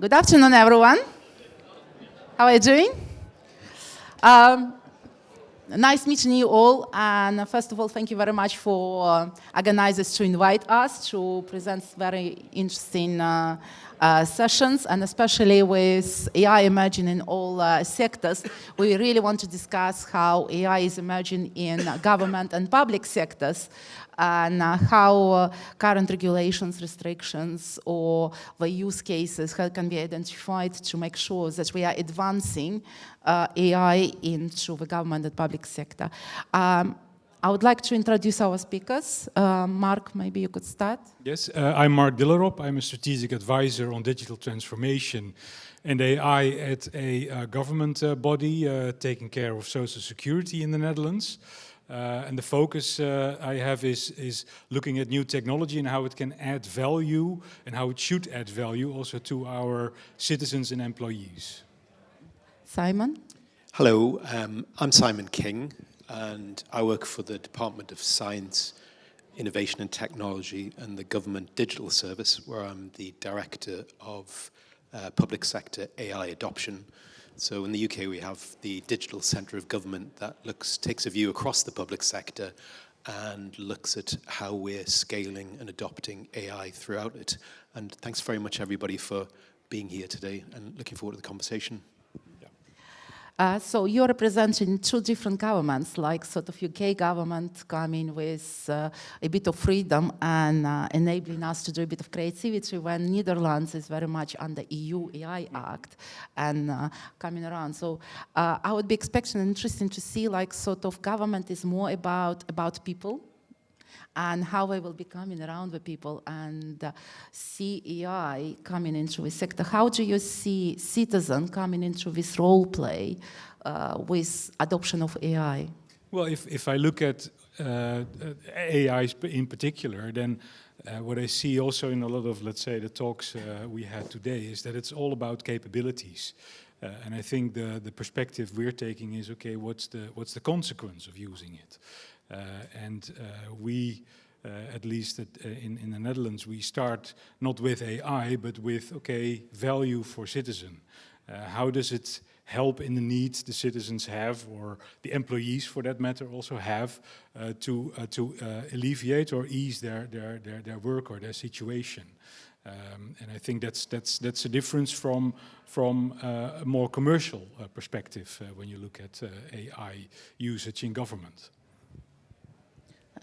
Good afternoon, everyone. How are you doing? Nice meeting you all. And first of all, thank you very much for organizers to invite us to present very interesting sessions, and especially with AI emerging in all sectors. We really want to discuss how AI is emerging in government and public sectors, and how current regulations, restrictions, or the use cases can be identified to make sure that we are advancing AI into the government and public sector. I would like to introduce our speakers. Mark, maybe you could start. Yes, I'm Mark Dillerop. I'm a strategic advisor on digital transformation and AI at a government body taking care of social security in the Netherlands. And the focus I have is looking at new technology and how it can add value and how it should add value also to our citizens and employees. Simon? Hello, I'm Simon King, and I work for the Department of Science, Innovation and Technology and the Government Digital Service, where I'm the Director of Public Sector AI Adoption. So in the UK, we have the Digital Centre of Government that takes a view across the public sector and looks at how we're scaling and adopting AI throughout it. And thanks very much, everybody, for being here today, and looking forward to the conversation. So you're representing two different governments, like sort of UK government coming with a bit of freedom and enabling us to do a bit of creativity, when Netherlands is very much under EU AI Act and coming around. So I would be expecting and interesting to see, like, sort of government is more about people and how they will be coming around with people, and see AI coming into the sector. How do you see citizen coming into this role play with adoption of AI? Well, if I look at AI in particular, then what I see also in a lot of, let's say, the talks we had today is that it's all about capabilities. And I think the perspective we're taking is, okay, what's the consequence of using it? We, at least in the Netherlands, we start not with AI, but with, okay, value for citizen. How does it help in the needs the citizens have, or the employees for that matter also have, to alleviate or ease their work or their situation? And I think that's a difference from a more commercial perspective when you look at AI usage in government.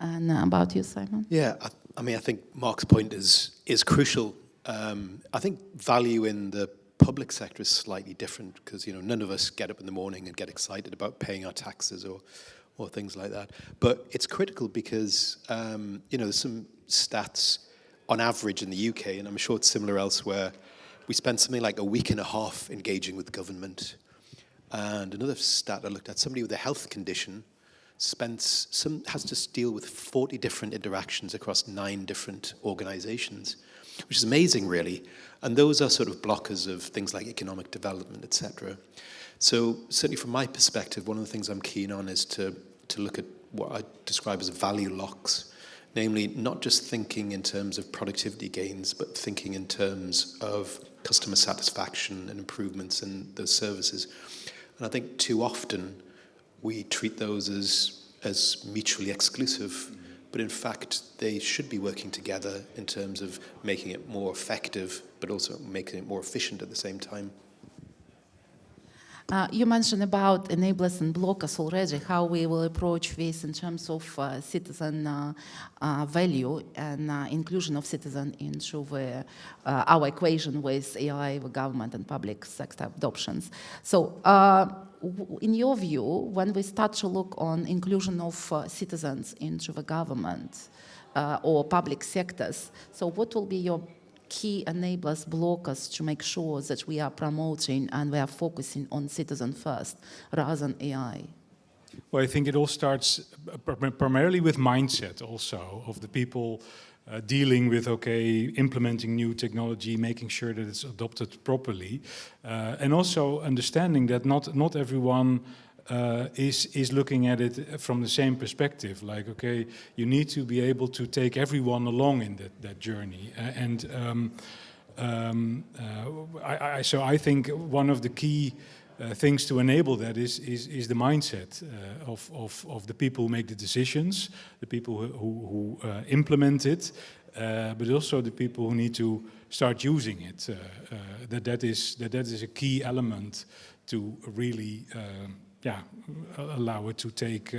And about you, Simon? Yeah, I mean, I think Mark's point is crucial. I think value in the public sector is slightly different, because none of us get up in the morning and get excited about paying our taxes or things like that. But it's critical because there's some stats on average in the UK, and I'm sure it's similar elsewhere. We spend something like a week and a half engaging with government. And another stat I looked at, somebody with a health condition has to deal with 40 different interactions across 9 different organizations, which is amazing, really. And those are sort of blockers of things like economic development, etc. So certainly from my perspective, one of the things I'm keen on is to look at what I describe as value locks, namely not just thinking in terms of productivity gains, but thinking in terms of customer satisfaction and improvements in those services. And I think too often we treat those as mutually exclusive, but in fact they should be working together in terms of making it more effective, but also making it more efficient at the same time. You mentioned about enablers and blockers already, how we will approach this in terms of citizen value and inclusion of citizen into our equation with AI, the government and public sector adoptions. So in your view, when we start to look on inclusion of citizens into the government or public sectors, so what will be your key enablers, blockers, to make sure that we are promoting and we are focusing on citizen first rather than AI? Well, I think it all starts primarily with mindset also of the people dealing with, okay, implementing new technology, making sure that it's adopted properly, and also understanding that not everyone is looking at it from the same perspective. Like, okay, you need to be able to take everyone along in that journey. So I think one of the key things to enable that is the mindset of the people who make the decisions, the people who implement it, but also the people who need to start using it. That is a key element to really allow it to take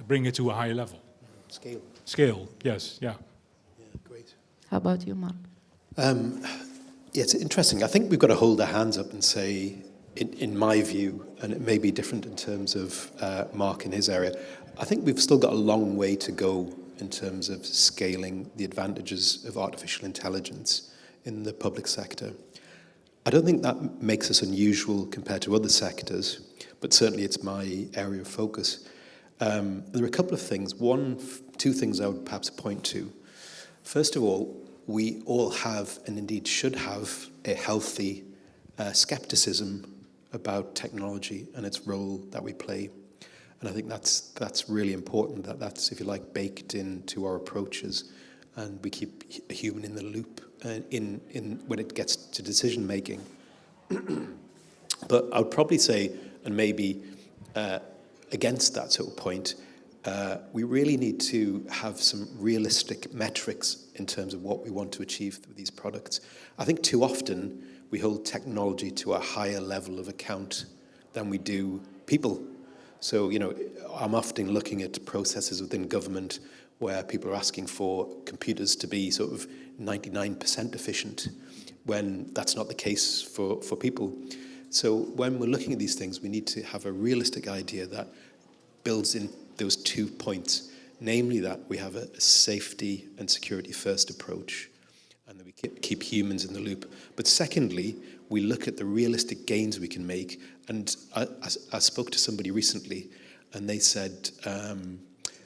bring it to a higher level. Scale, yes, yeah. Yeah, great. How about you, Mark? Yeah, it's interesting. I think we've got to hold our hands up and say, in my view, and it may be different in terms of Mark in his area, I think we've still got a long way to go in terms of scaling the advantages of artificial intelligence in the public sector. I don't think that makes us unusual compared to other sectors, but certainly it's my area of focus. There are a couple of things. Two things I would perhaps point to. First of all, we all have, and indeed should have, a healthy skepticism about technology and its role that we play. And I think that's really important, that's, if you like, baked into our approaches, and we keep a human in the loop in when it gets to decision making. But I would probably say, and maybe against that sort of point, we really need to have some realistic metrics in terms of what we want to achieve with these products. I think too often we hold technology to a higher level of account than we do people. So, I'm often looking at processes within government where people are asking for computers to be sort of 99% efficient, when that's not the case for people. So when we're looking at these things, we need to have a realistic idea that builds in those 2 points, namely that we have a safety and security first approach, and that we keep humans in the loop. But secondly, we look at the realistic gains we can make. And I spoke to somebody recently, and they said,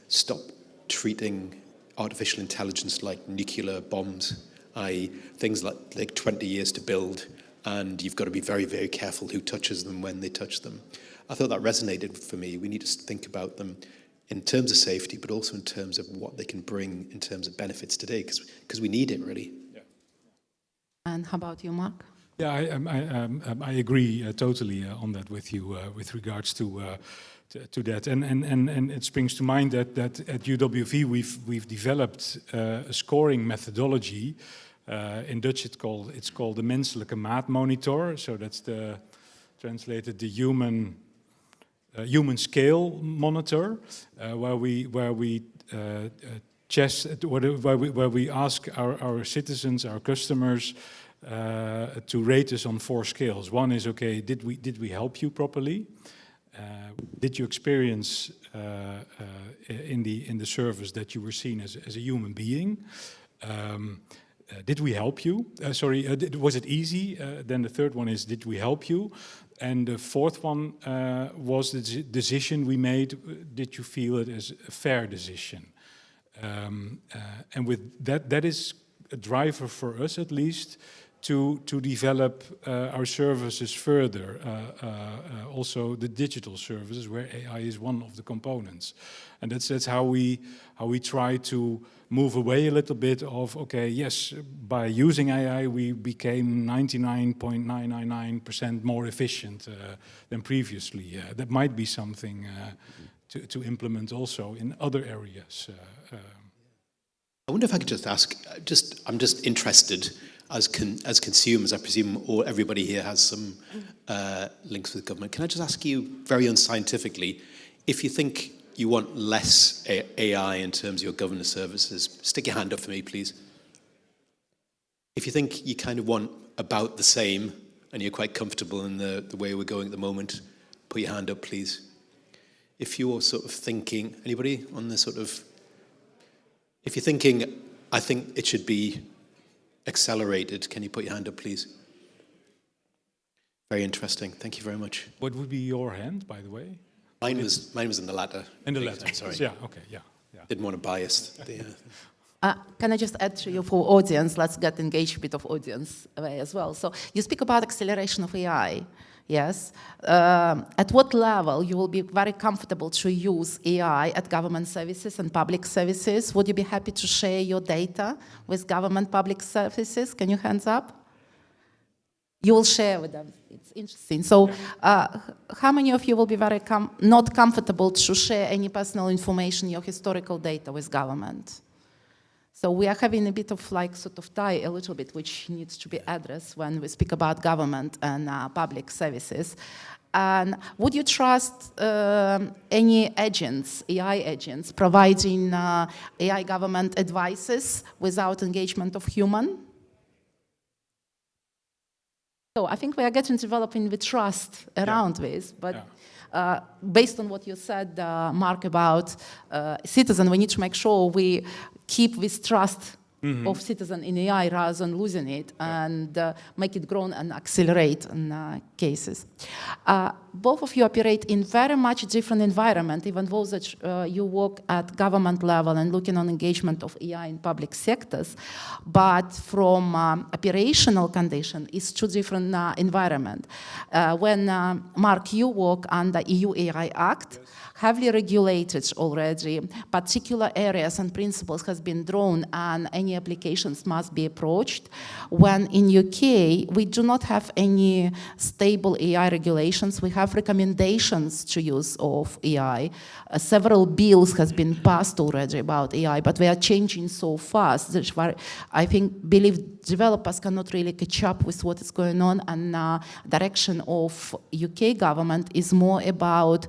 stop treating artificial intelligence like nuclear bombs, i.e. things like 20 years to build, and you've got to be very, very careful who touches them when they touch them. I thought that resonated for me. We need to think about them in terms of safety, but also in terms of what they can bring in terms of benefits today, because we need it, really. Yeah. And how about you, Mark? Yeah, I agree totally on that with you with regards to that, and it springs to mind that at UWV we've developed a scoring methodology. In Dutch it's called the menselijke maatmonitor. So that's translated the human scale monitor, where we ask our citizens, our customers, to rate us on 4 scales. One is, okay, did we help you properly? Did you experience in the service that you were seen as a human being? Did we help you? Was it easy? Then the third one is, did we help you? And the fourth one was the decision we made. Did you feel it as a fair decision? And with that is a driver for us, at least, to develop our services further. Also the digital services, where AI is one of the components. And that's how we try to move away a little bit of, okay, yes, by using AI we became 99.999% more efficient than previously. That might be something to implement also in other areas. I wonder if I could just ask, I'm just interested, as consumers, I presume everybody here has some links with government. Can I just ask you, very unscientifically, if you think you want less AI in terms of your governance services, stick your hand up for me, please. If you think you kind of want about the same, and you're quite comfortable in the way we're going at the moment, put your hand up, please. If you're sort of thinking, anybody on the sort of, if you're thinking, I think it should be accelerated, can you put your hand up, please? Very interesting. Thank you very much. What would be your hand, by the way? Mine was in the latter. In the latter. Sorry. Yeah. Okay. Yeah. Didn't want to bias Can I just add to you for audience? Let's get engaged a bit of audience away as well. So you speak about acceleration of AI. Yes. At what level you will be very comfortable to use AI at government services and public services? Would you be happy to share your data with government public services? Can you hands up? You will share with them. It's interesting. So how many of you will be very not comfortable to share any personal information, your historical data with government? So we are having a bit of like sort of tie a little bit, which needs to be addressed when we speak about government and public services. And would you trust any agents, AI agents, providing AI government advices without engagement of human? So I think we are getting developing the trust around this, but based on what you said, Mark, about citizen, we need to make sure we keep this trust of citizen in AI rather than losing it and make it grow and accelerate in cases. Both of you operate in very much different environment, even though that you work at government level and looking on engagement of AI in public sectors, but from operational condition, it's two different environment. When, Mark, you work under EU AI Act, heavily regulated already, particular areas and principles has been drawn and any applications must be approached. When in UK, we do not have any stable AI regulations. We have recommendations to use of AI. Several bills has been passed already about AI, but we are changing so fast that I believe developers cannot really catch up with what is going on, and direction of UK government is more about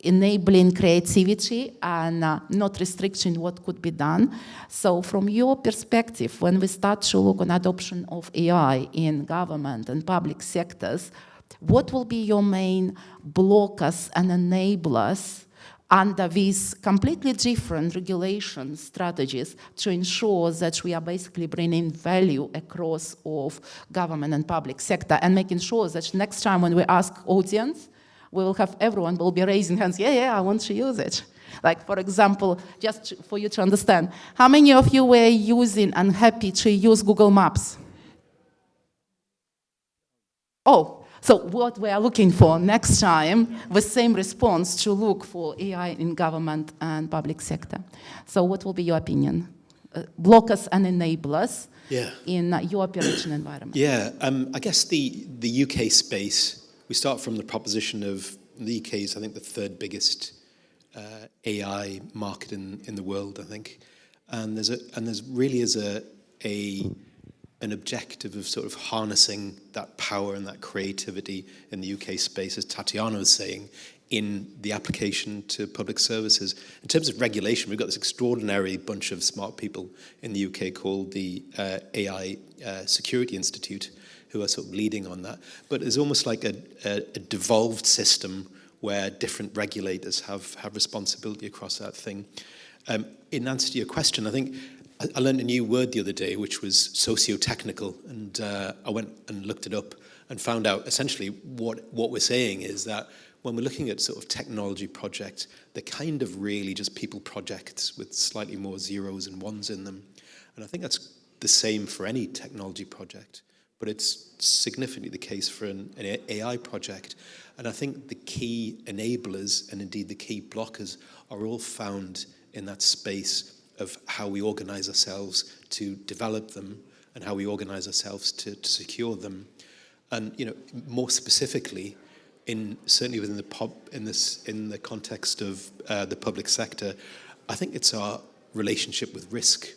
enabling creativity and not restricting what could be done. So from your perspective, when we start to look on adoption of AI in government and public sectors, what will be your main blockers and enablers under these completely different regulation strategies to ensure that we are basically bringing value across of government and public sector and making sure that next time when we ask audience, we will have everyone will be raising hands, yeah, I want to use it. Like, for example, just for you to understand, how many of you were using and happy to use Google Maps? Oh, so what we are looking for next time, the same response to look for AI in government and public sector. So what will be your opinion? Blockers and enablers in your operation environment? Yeah, I guess the UK space, we start from the proposition of the UK is, I think, the third biggest AI market in the world, I think. And there's really is an objective of sort of harnessing that power and that creativity in the UK space, as Tatiana was saying, in the application to public services. In terms of regulation, we've got this extraordinary bunch of smart people in the UK called the AI Security Institute, who are sort of leading on that. But there's almost like a devolved system where different regulators have responsibility across that thing. In answer to your question, I think I learned a new word the other day, which was socio-technical, and I went and looked it up and found out essentially what we're saying is that when we're looking at sort of technology projects, they're kind of really just people projects with slightly more zeros and ones in them. And I think that's the same for any technology project, but it's significantly the case for an AI project. And I think the key enablers and indeed the key blockers are all found in that space of how we organize ourselves to develop them and how we organize ourselves to secure them. And, you know, more specifically, certainly within in the context of the public sector, I think it's our relationship with risk,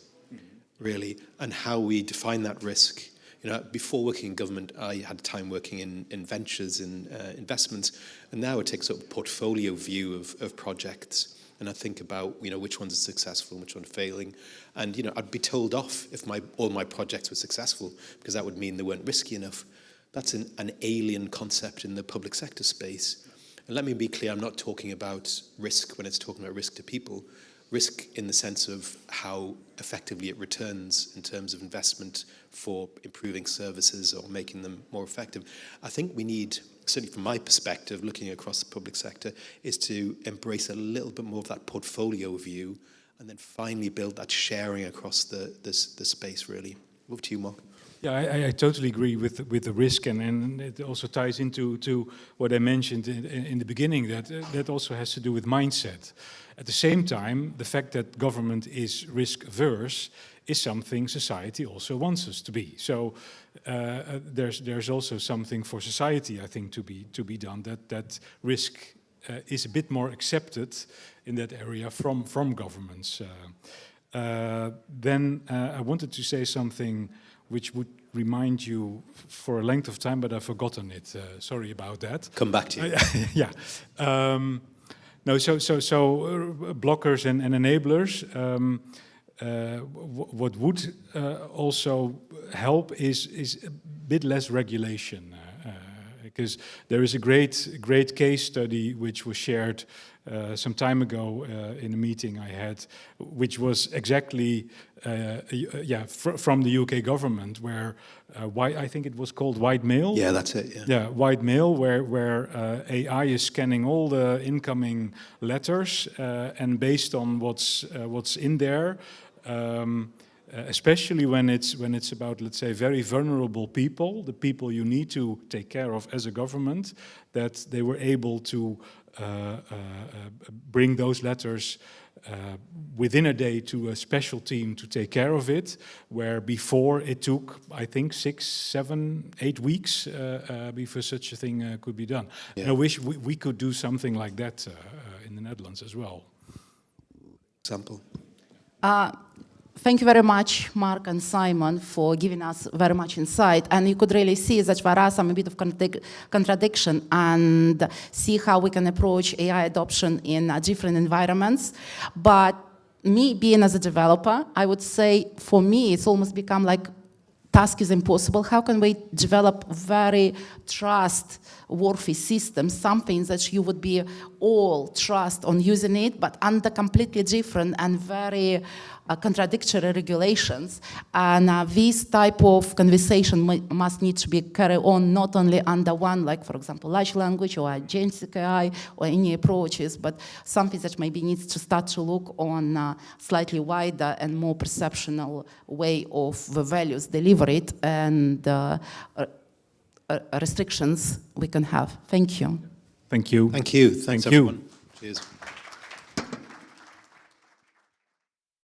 really, and how we define that risk. You know, before working in government, I had time working in ventures, in investments, and now I take sort of a portfolio view of projects, and I think about, you know, which ones are successful and which ones are failing. And, you know, I'd be told off if all my projects were successful, because that would mean they weren't risky enough. That's an alien concept in the public sector space. And let me be clear, I'm not talking about risk when it's talking about risk to people. Risk in the sense of how effectively it returns in terms of investment for improving services or making them more effective. I think we need, certainly from my perspective, looking across the public sector, is to embrace a little bit more of that portfolio view and then finally build that sharing across the space, really. Over to you, Mark. Yeah, I totally agree with the risk, and it also ties into what I mentioned in the beginning, that also has to do with mindset. At the same time, the fact that government is risk averse is something society also wants us to be. So there's also something for society, I think, to be done, that risk is a bit more accepted in that area from governments. Then I wanted to say something which would remind you for a length of time, but I've forgotten it. Sorry about that. Come back to you. Yeah. No, so blockers and enablers. What would also help is a bit less regulation, because there is a great case study which was shared some time ago in a meeting I had, which was exactly from the UK government, where I think it was called white mail. Yeah, that's it. Yeah, white mail, where AI is scanning all the incoming letters, and based on what's in there. Especially when it's about, let's say, very vulnerable people, the people you need to take care of as a government, that they were able to bring those letters within a day to a special team to take care of it, where before it took, I think, 6, 7, 8 weeks before such a thing could be done. Yeah. And I wish we could do something like that in the Netherlands as well. Example. Thank you very much, Mark and Simon, for giving us very much insight. And you could really see that there are some a bit of contradiction, and see how we can approach AI adoption in different environments. But me being as a developer, I would say for me, it's almost become like task is impossible. How can we develop very trustworthy systems, something that you would be all trust on using it, but under completely different and very contradictory regulations? And this type of conversation must need to be carried on not only under one, like for example, large language or agentic AI or any approaches, but something that maybe needs to start to look on a slightly wider and more perceptional way of the values delivered and restrictions we can have. Thank you. Thank you. Thank you. Thanks, everyone. Cheers.